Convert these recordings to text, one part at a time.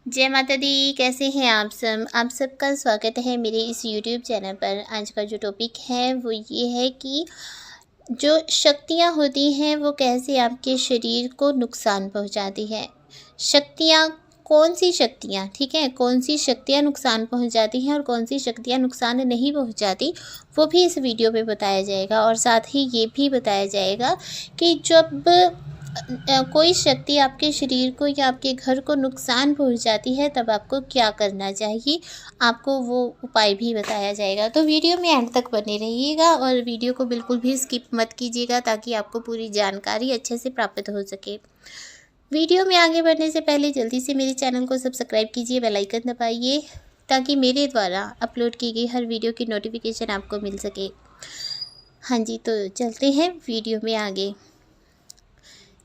जय माता दी। कैसे हैं आप सब? आप सबका स्वागत है मेरे इस यूट्यूब चैनल पर। आज का जो टॉपिक है वो ये है कि जो शक्तियाँ होती हैं वो कैसे आपके शरीर को नुकसान पहुंचाती है। शक्तियाँ, कौन सी शक्तियाँ, ठीक है, कौन सी शक्तियाँ नुकसान पहुंचाती हैं और कौन सी शक्तियाँ नुकसान नहीं पहुंचाती, वो भी इस वीडियो में बताया जाएगा। और साथ ही ये भी बताया जाएगा कि जब कोई शक्ति आपके शरीर को या आपके घर को नुकसान पहुंचाती है तब आपको क्या करना चाहिए, आपको वो उपाय भी बताया जाएगा। तो वीडियो में एंड तक बने रहिएगा और वीडियो को बिल्कुल भी स्किप मत कीजिएगा ताकि आपको पूरी जानकारी अच्छे से प्राप्त हो सके। वीडियो में आगे बढ़ने से पहले जल्दी से मेरे चैनल को सब्सक्राइब कीजिए, बेल आइकन दबाइए ताकि मेरे द्वारा अपलोड की गई हर वीडियो की नोटिफिकेशन आपको मिल सके। हाँ जी, तो चलते हैं वीडियो में आगे।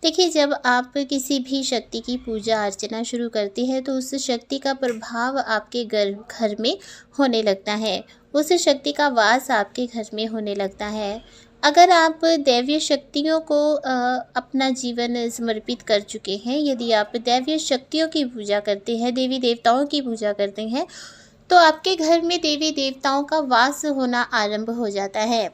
देखिए, जब आप किसी भी शक्ति की पूजा अर्चना शुरू करते हैं तो उस शक्ति का प्रभाव आपके घर में होने लगता है, उस शक्ति का वास आपके घर में होने लगता है। अगर आप दैवीय शक्तियों को अपना जीवन समर्पित कर चुके हैं, यदि आप दैवीय शक्तियों की पूजा करते हैं, देवी देवताओं की पूजा करते हैं, तो आपके घर में देवी देवताओं का वास होना आरंभ हो जाता है।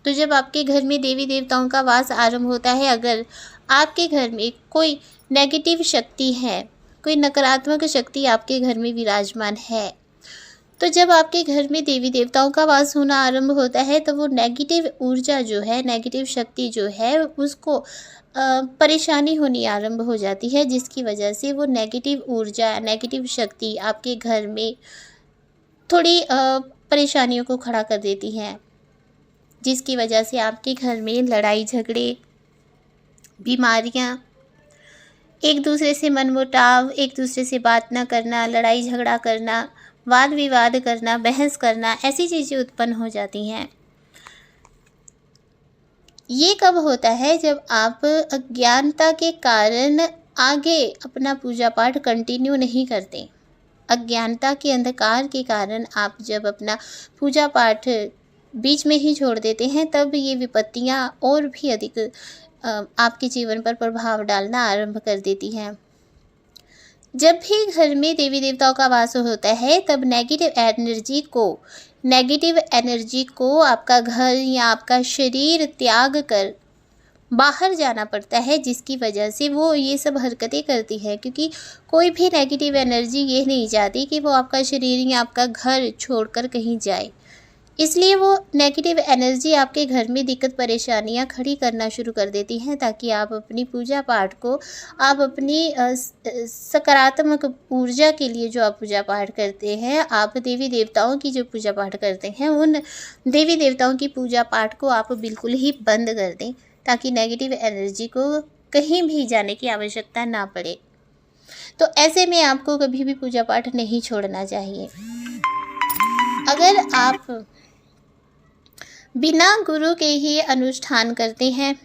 तो जब आपके घर में देवी देवताओं का वास आरंभ होता है, अगर आपके घर में कोई नेगेटिव शक्ति है, कोई नकारात्मक शक्ति आपके घर में विराजमान है, तो जब आपके घर में देवी देवताओं का वास होना आरंभ होता है तो वो नेगेटिव ऊर्जा जो है, नेगेटिव शक्ति जो है, उसको परेशानी होनी आरंभ हो जाती है, जिसकी वजह से वो नेगेटिव ऊर्जा, नेगेटिव शक्ति आपके घर में थोड़ी परेशानियों को खड़ा कर देती है, जिसकी वजह से आपके घर में लड़ाई झगड़े, बीमारियां, एक दूसरे से मनमुटाव, एक दूसरे से बात ना करना, लड़ाई झगड़ा करना, वाद विवाद करना, बहस करना, ऐसी चीज़ें उत्पन्न हो जाती हैं। ये कब होता है? जब आप अज्ञानता के कारण आगे अपना पूजा पाठ कंटिन्यू नहीं करते। अज्ञानता के अंधकार के कारण आप जब अपना पूजा पाठ बीच में ही छोड़ देते हैं, तब ये विपत्तियां और भी अधिक आपके जीवन पर प्रभाव डालना आरंभ कर देती हैं। जब भी घर में देवी देवताओं का वास होता है तब नेगेटिव एनर्जी को आपका घर या आपका शरीर त्याग कर बाहर जाना पड़ता है, जिसकी वजह से वो ये सब हरकतें करती है, क्योंकि कोई भी नेगेटिव एनर्जी ये नहीं चाहती कि वो आपका शरीर या आपका घर छोड़कर कहीं जाए। इसलिए वो नेगेटिव एनर्जी आपके घर में दिक्कत परेशानियां खड़ी करना शुरू कर देती हैं, ताकि आप अपनी पूजा पाठ को, आप अपनी सकारात्मक ऊर्जा के लिए जो आप पूजा पाठ करते हैं, आप देवी देवताओं की जो पूजा पाठ करते हैं, उन देवी देवताओं की पूजा पाठ को आप बिल्कुल ही बंद कर दें, ताकि नेगेटिव एनर्जी को कहीं भी जाने की आवश्यकता ना पड़े। तो ऐसे में आपको कभी भी पूजा पाठ नहीं छोड़ना चाहिए। अगर आप बिना गुरु के ही अनुष्ठान करते हैं,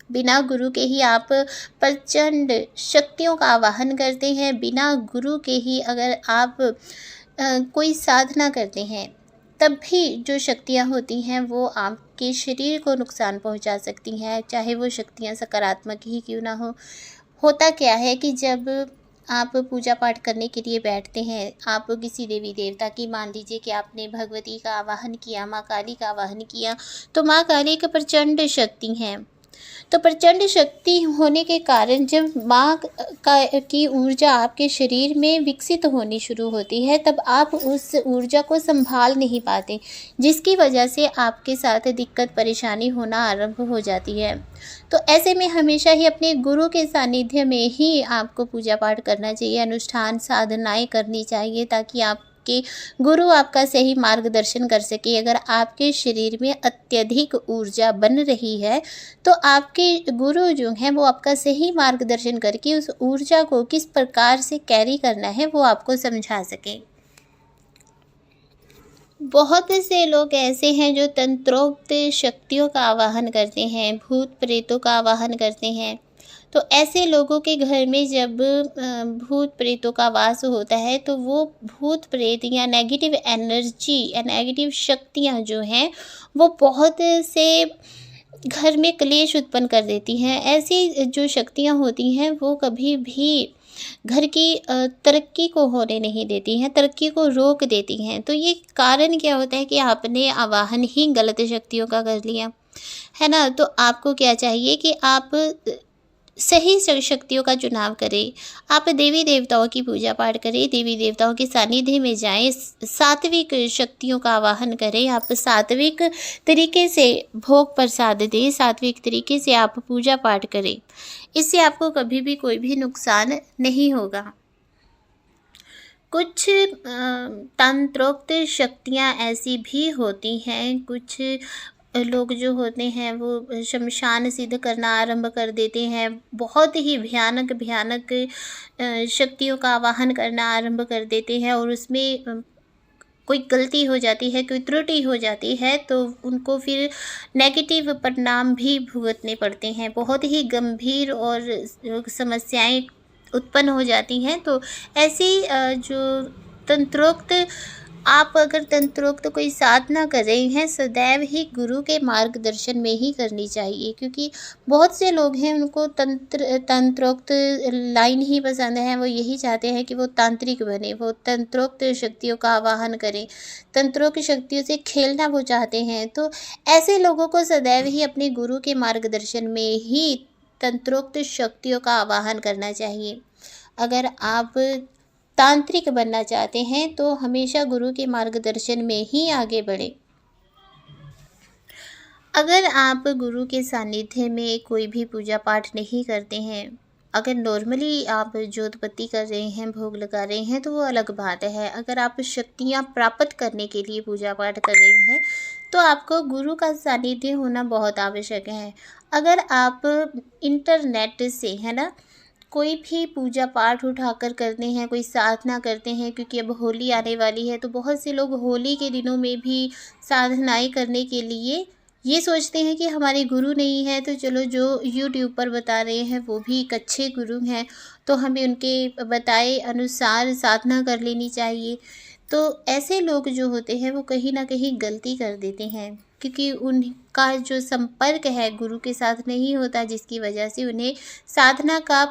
बिना गुरु के ही आप प्रचंड शक्तियों का आवाहन करते हैं, बिना गुरु के ही अगर आप कोई साधना करते हैं, तब भी जो शक्तियाँ होती हैं वो आपके शरीर को नुकसान पहुंचा सकती हैं, चाहे वो शक्तियाँ सकारात्मक ही क्यों ना हो। होता क्या है कि जब आप पूजा पाठ करने के लिए बैठते हैं, आप किसी देवी देवता की, मान लीजिए कि आपने भगवती का आवाहन किया, माँ काली का आवाहन किया, तो माँ काली का प्रचंड शक्ति है। तो प्रचंड शक्ति होने के कारण जब माँ की ऊर्जा आपके शरीर में विकसित होनी शुरू होती है, तब आप उस ऊर्जा को संभाल नहीं पाते, जिसकी वजह से आपके साथ दिक्कत परेशानी होना आरंभ हो जाती है। तो ऐसे में हमेशा ही अपने गुरु के सानिध्य में ही आपको पूजा पाठ करना चाहिए, अनुष्ठान साधनाएं करनी चाहिए, ताकि आपके गुरु आपका सही मार्गदर्शन कर सके। अगर आपके शरीर में अत्यधिक ऊर्जा बन रही है तो आपके गुरु जो हैं वो आपका सही मार्गदर्शन करके उस ऊर्जा को किस प्रकार से कैरी करना है वो आपको समझा सके। बहुत से लोग ऐसे हैं जो तंत्रोक्त शक्तियों का आवाहन करते हैं, भूत प्रेतों का आवाहन करते हैं। तो ऐसे लोगों के घर में जब भूत प्रेतों का वास होता है तो वो भूत प्रेत या नेगेटिव एनर्जी या नेगेटिव शक्तियाँ जो हैं वो बहुत से घर में क्लेश उत्पन्न कर देती हैं। ऐसी जो शक्तियाँ होती हैं वो कभी भी घर की तरक्की को होने नहीं देती हैं, तरक्की को रोक देती हैं। तो ये कारण क्या होता है कि आपने आवाहन ही गलत शक्तियों का कर लिया, है ना? तो आपको क्या चाहिए कि आप सही शक्तियों का चुनाव करें। आप देवी देवताओं की पूजा पाठ करें, देवी देवताओं के सानिध्य में जाएं, सात्विक शक्तियों का आवाहन करें। आप सात्विक तरीके से भोग प्रसाद दें, सात्विक तरीके से आप पूजा पाठ करें। इससे आपको कभी भी कोई भी नुकसान नहीं होगा। कुछ तंत्रोक्त शक्तियाँ ऐसी भी होती हैं, कुछ लोग जो होते हैं वो शमशान सिद्ध करना आरंभ कर देते हैं, बहुत ही भयानक भयानक शक्तियों का आवाहन करना आरंभ कर देते हैं, और उसमें कोई गलती हो जाती है, कोई त्रुटि हो जाती है, तो उनको फिर नेगेटिव परिणाम भी भुगतने पड़ते हैं। बहुत ही गंभीर और समस्याएं उत्पन्न हो जाती हैं। तो ऐसी जो तंत्रोक्त, आप अगर तंत्रोक्त कोई साधना कर रहे हैं, सदैव ही गुरु के मार्गदर्शन में ही करनी चाहिए, क्योंकि बहुत से लोग हैं उनको तंत्रोक्त लाइन ही पसंद है। वो यही चाहते हैं कि वो तांत्रिक बने, वो तंत्रोक्त शक्तियों का आवाहन करें, तंत्रोक्त शक्तियों से खेलना वो चाहते हैं। तो ऐसे लोगों को सदैव ही अपने गुरु के मार्गदर्शन में ही तंत्रोक्त शक्तियों का आवाहन करना चाहिए। अगर आप तांत्रिक बनना चाहते हैं तो हमेशा गुरु के मार्गदर्शन में ही आगे बढ़ें। अगर आप गुरु के सानिध्य में कोई भी पूजा पाठ नहीं करते हैं, अगर नॉर्मली आप जोतबत्ती कर रहे हैं, भोग लगा रहे हैं, तो वो अलग बात है। अगर आप शक्तियाँ प्राप्त करने के लिए पूजा पाठ कर रहे हैं तो आपको गुरु का सानिध्य होना बहुत आवश्यक है। अगर आप इंटरनेट से, है ना, कोई भी पूजा पाठ उठाकर करते हैं, कोई साधना करते हैं, क्योंकि अब होली आने वाली है तो बहुत से लोग होली के दिनों में भी साधनाएं करने के लिए ये सोचते हैं कि हमारे गुरु नहीं है, तो चलो जो यूट्यूब पर बता रहे हैं वो भी एक अच्छे गुरु हैं, तो हमें उनके बताए अनुसार साधना कर लेनी चाहिए। तो ऐसे लोग जो होते हैं वो कहीं ना कहीं गलती कर देते हैं, क्योंकि उनका जो संपर्क है गुरु के साथ नहीं होता, जिसकी वजह से उन्हें साधना का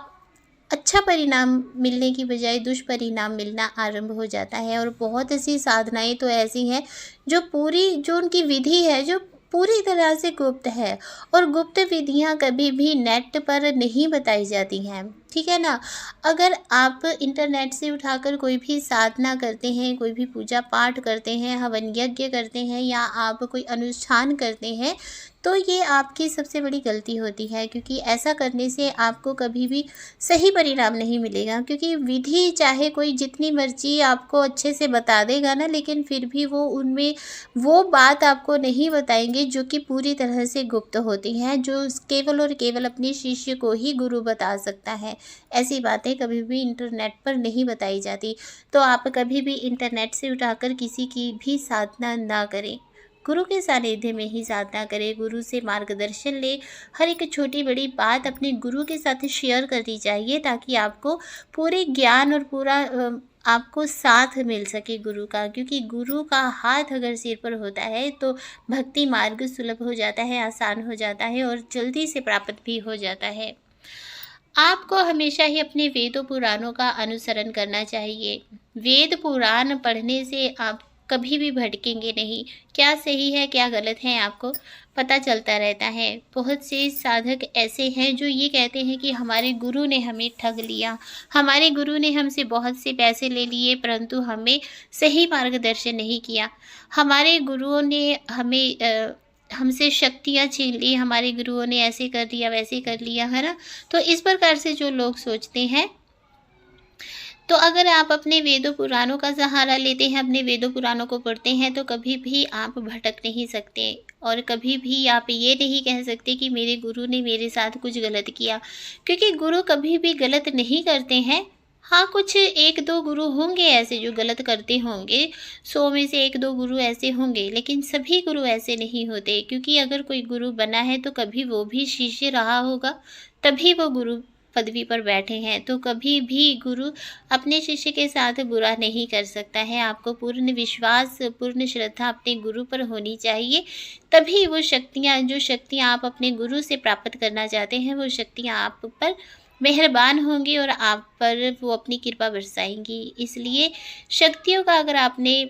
अच्छा परिणाम मिलने की बजाय दुष्परिणाम मिलना आरंभ हो जाता है। और बहुत ऐसी साधनाएं तो ऐसी हैं जो उनकी विधि है जो पूरी तरह से गुप्त है, और गुप्त विधियां कभी भी नेट पर नहीं बताई जाती हैं, ठीक है ना। अगर आप इंटरनेट से उठाकर कोई भी साधना करते हैं, कोई भी पूजा पाठ करते हैं, हवन यज्ञ करते हैं, या आप कोई अनुष्ठान करते हैं, तो ये आपकी सबसे बड़ी गलती होती है, क्योंकि ऐसा करने से आपको कभी भी सही परिणाम नहीं मिलेगा। क्योंकि विधि चाहे कोई जितनी मर्जी आपको अच्छे से बता देगा ना, लेकिन फिर भी वो उनमें वो बात आपको नहीं बताएंगे जो कि पूरी तरह से गुप्त होती हैं, जो केवल और केवल अपने शिष्य को ही गुरु बता सकता है। ऐसी बातें कभी भी इंटरनेट पर नहीं बताई जाती। तो आप कभी भी इंटरनेट से उठाकर किसी की भी साधना ना करें, गुरु के सानिध्य में ही साधना करें, गुरु से मार्गदर्शन ले। हर एक छोटी बड़ी बात अपने गुरु के साथ शेयर करनी चाहिए, ताकि आपको पूरे ज्ञान और पूरा आपको साथ मिल सके गुरु का। क्योंकि गुरु का हाथ अगर सिर पर होता है तो भक्ति मार्ग सुलभ हो जाता है, आसान हो जाता है, और जल्दी से प्राप्त भी हो जाता है। आपको हमेशा ही अपने वेदों पुराणों का अनुसरण करना चाहिए। वेद पुराण पढ़ने से आप कभी भी भटकेंगे नहीं। क्या सही है क्या गलत है आपको पता चलता रहता है। बहुत से साधक ऐसे हैं जो ये कहते हैं कि हमारे गुरु ने हमें ठग लिया, हमारे गुरु ने हमसे बहुत से पैसे ले लिए, परंतु हमें सही मार्गदर्शन नहीं किया। हमारे गुरुओं ने हमसे शक्तियाँ छीन ली, हमारे गुरुओं ने ऐसे कर दिया वैसे कर लिया, है ना। तो इस प्रकार से जो लोग सोचते हैं, तो अगर आप अपने वेदों पुराणों का सहारा लेते हैं, अपने वेदों पुराणों को पढ़ते हैं, तो कभी भी आप भटक नहीं सकते, और कभी भी आप ये नहीं कह सकते कि मेरे गुरु ने मेरे साथ कुछ गलत किया, क्योंकि गुरु कभी भी गलत नहीं करते हैं। हाँ, कुछ एक दो गुरु होंगे ऐसे जो गलत करते होंगे, 100 में से 1-2 गुरु ऐसे होंगे, लेकिन सभी गुरु ऐसे नहीं होते। क्योंकि अगर कोई गुरु बना है तो कभी वो भी शिष्य रहा होगा, तभी वो गुरु पदवी पर बैठे हैं। तो कभी भी गुरु अपने शिष्य के साथ बुरा नहीं कर सकता है। आपको पूर्ण विश्वास, पूर्ण श्रद्धा अपने गुरु पर होनी चाहिए, तभी वो शक्तियाँ, जो शक्तियाँ आप अपने गुरु से प्राप्त करना चाहते हैं, वो शक्तियाँ आप पर मेहरबान होंगी और आप पर वो अपनी कृपा बरसाएंगी। इसलिए शक्तियों का अगर आपने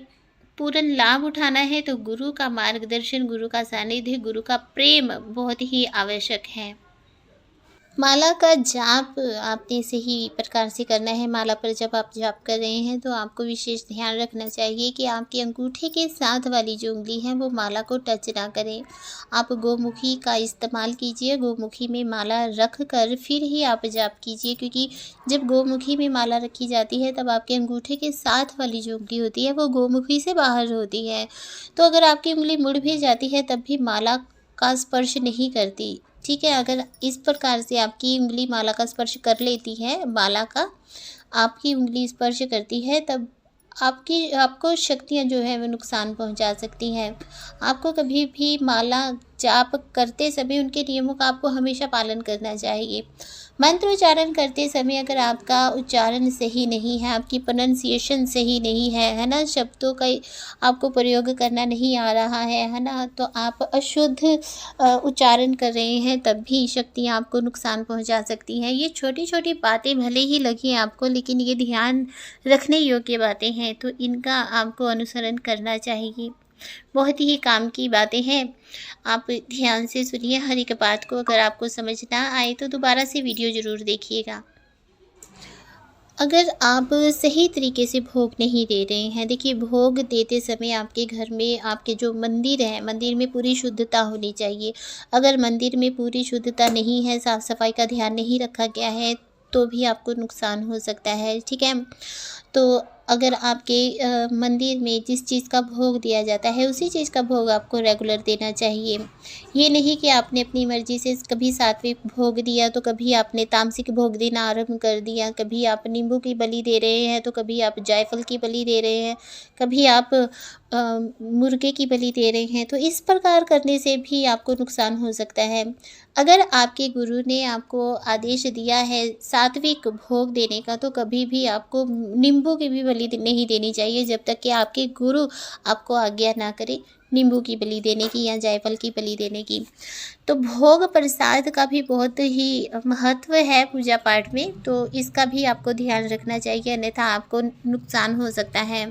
पूर्ण लाभ उठाना है तो गुरु का मार्गदर्शन, गुरु का सानिध्य, गुरु का प्रेम बहुत ही आवश्यक है। माला का जाप आपने सही प्रकार से करना है। माला पर जब आप जाप कर रहे हैं तो आपको विशेष ध्यान रखना चाहिए कि आपके अंगूठे के साथ वाली जो उंगली है वो माला को टच ना करें। आप गोमुखी का इस्तेमाल कीजिए, गोमुखी में माला रख कर फिर ही आप जाप कीजिए, क्योंकि जब गोमुखी में माला रखी जाती है तब आपके अंगूठे के साथ वाली जो उंगली होती है वो गोमुखी से बाहर होती है। तो अगर आपकी उंगली मुड़ भी जाती है तब भी माला का स्पर्श नहीं करती। ठीक है, अगर इस प्रकार से आपकी उंगली माला का स्पर्श कर लेती है, माला का आपकी उंगली स्पर्श करती है, तब आपको शक्तियाँ जो है वो नुकसान पहुंचा सकती हैं। आपको कभी भी माला जाप करते समय उनके नियमों का आपको हमेशा पालन करना चाहिए। मंत्र उच्चारण करते समय अगर आपका उच्चारण सही नहीं है, आपकी प्रोनंसिएशन सही नहीं है ना, शब्दों का आपको प्रयोग करना नहीं आ रहा है ना, तो आप अशुद्ध उच्चारण कर रहे हैं तब भी शक्तियाँ आपको नुकसान पहुंचा सकती हैं। ये छोटी-छोटी बातें भले ही लगें आपको, लेकिन ये ध्यान रखने योग्य बातें हैं, तो इनका आपको अनुसरण करना चाहिए। बहुत ही काम की बातें हैं। आप ध्यान से सुनिए हर एक बात को। अगर आपको समझ ना आए तो दोबारा से वीडियो ज़रूर देखिएगा। अगर आप सही तरीके से भोग नहीं दे रहे हैं, देखिए भोग देते समय आपके घर में आपके जो मंदिर है, मंदिर में पूरी शुद्धता होनी चाहिए। अगर मंदिर में पूरी शुद्धता नहीं है, साफ़ सफाई का ध्यान नहीं रखा गया है, तो भी आपको नुकसान हो सकता है। ठीक है, तो अगर आपके मंदिर में जिस चीज़ का भोग दिया जाता है उसी चीज़ का भोग आपको रेगुलर देना चाहिए। ये नहीं कि आपने अपनी मर्ज़ी से कभी सात्विक भोग दिया तो कभी आपने तामसिक भोग देना आरंभ कर दिया, कभी आप नींबू की बलि दे रहे हैं तो कभी आप जायफल की बलि दे रहे हैं, कभी आप मुर्गे की बलि दे रहे हैं। तो इस प्रकार करने से भी आपको नुकसान हो सकता है। अगर आपके गुरु ने आपको आदेश दिया है सात्विक भोग देने का, तो कभी भी आपको नींबू की भी बलि नहीं देनी चाहिए जब तक कि आपके गुरु आपको आज्ञा ना करे नींबू की बलि देने की या जायफल की बलि देने की। तो भोग प्रसाद का भी बहुत ही महत्व है पूजा पाठ में, तो इसका भी आपको ध्यान रखना चाहिए, अन्यथा आपको नुकसान हो सकता है।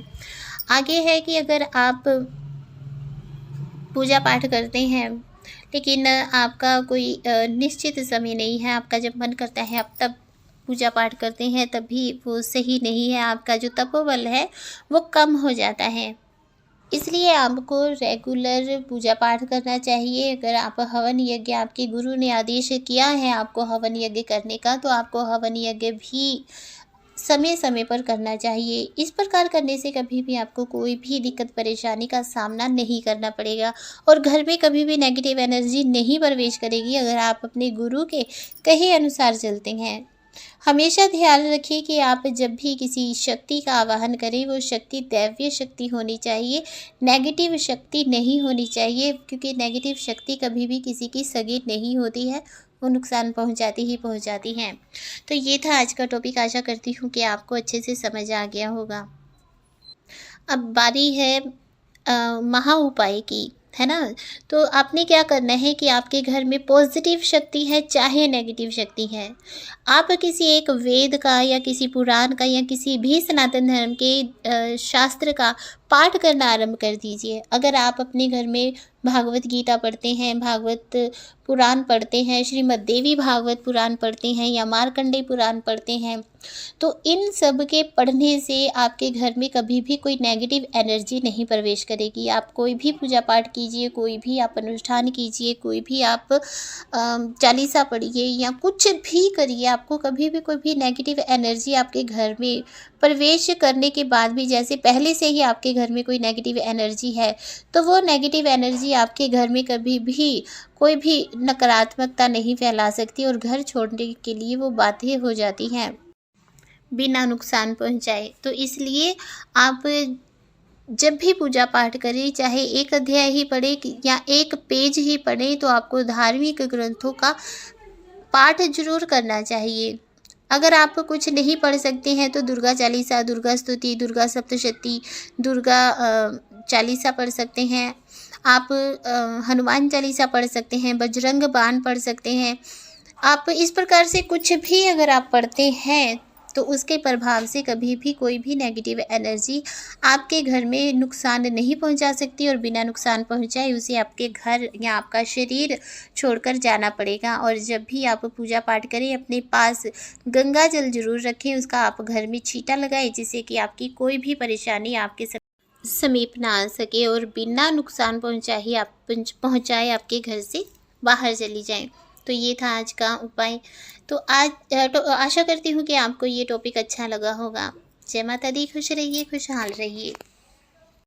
आगे है कि अगर आप पूजा पाठ करते हैं लेकिन आपका कोई निश्चित समय नहीं है, आपका जब मन करता है आप तब पूजा पाठ करते हैं, तभी वो सही नहीं है, आपका जो तपोबल है वो कम हो जाता है। इसलिए आपको रेगुलर पूजा पाठ करना चाहिए। अगर आप हवन यज्ञ, आपके गुरु ने आदेश किया है आपको हवन यज्ञ करने का, तो आपको हवन यज्ञ भी समय समय पर करना चाहिए। इस प्रकार करने से कभी भी आपको कोई भी दिक्कत परेशानी का सामना नहीं करना पड़ेगा और घर में कभी भी नेगेटिव एनर्जी नहीं प्रवेश करेगी अगर आप अपने गुरु के कहे अनुसार चलते हैं। हमेशा ध्यान रखिए कि आप जब भी किसी शक्ति का आवाहन करें वो शक्ति दैवीय शक्ति होनी चाहिए, नेगेटिव शक्ति नहीं होनी चाहिए, क्योंकि नेगेटिव शक्ति कभी भी किसी की सगी नहीं होती है, वो नुकसान पहुंचाती ही पहुंचाती हैं। तो ये था आज का टॉपिक। आशा करती हूँ कि आपको अच्छे से समझ आ गया होगा। अब बारी है महा उपाय की, है ना। तो आपने क्या करना है कि आपके घर में पॉजिटिव शक्ति है चाहे नेगेटिव शक्ति है, आप किसी एक वेद का या किसी पुराण का या किसी भी सनातन धर्म के शास्त्र का पाठ करना आरंभ कर दीजिए। अगर आप अपने घर में भागवत गीता पढ़ते हैं, भागवत पुराण पढ़ते हैं, श्रीमद् देवी भागवत पुराण पढ़ते हैं या मार्कंडेय पुराण पढ़ते हैं, तो इन सब के पढ़ने से आपके घर में कभी भी कोई नेगेटिव एनर्जी नहीं प्रवेश करेगी। आप कोई भी पूजा पाठ कीजिए, कोई भी आप अनुष्ठान कीजिए, कोई भी आप चालीसा पढ़िए या कुछ भी करिए, आपको कभी भी कोई भी नेगेटिव एनर्जी आपके घर में प्रवेश करने के बाद भी, जैसे पहले से ही आपके घर में कोई नेगेटिव एनर्जी है, तो वो नेगेटिव एनर्जी आपके घर में कभी भी कोई भी नकारात्मकता नहीं फैला सकती और घर छोड़ने के लिए वो बाध्य हो जाती हैं बिना नुकसान पहुंचाए। तो इसलिए आप जब भी पूजा पाठ करें, चाहे एक अध्याय ही पढ़े या एक पेज ही पढ़े, तो आपको धार्मिक ग्रंथों का पाठ जरूर करना चाहिए। अगर आप कुछ नहीं पढ़ सकते हैं तो दुर्गा चालीसा, दुर्गा स्तुति, दुर्गा सप्तशती, दुर्गा चालीसा पढ़ सकते हैं। आप हनुमान चालीसा पढ़ सकते हैं, बजरंग बाण पढ़ सकते हैं। आप इस प्रकार से कुछ भी अगर आप पढ़ते हैं तो उसके प्रभाव से कभी भी कोई भी नेगेटिव एनर्जी आपके घर में नुकसान नहीं पहुंचा सकती, और बिना नुकसान पहुंचाए उसे आपके घर या आपका शरीर छोड़कर जाना पड़ेगा। और जब भी आप पूजा पाठ करें अपने पास गंगा जल जरूर रखें, उसका आप घर में छींटा लगाएं, जिससे कि आपकी कोई भी परेशानी आपके समीप ना आ सके और बिना नुकसान पहुंचाए आपके घर से बाहर चली जाएं। तो ये था आज का उपाय। तो आज तो आशा करती हूँ कि आपको ये टॉपिक अच्छा लगा होगा। जय माता दी, खुश रहिए, खुशहाल रहिए।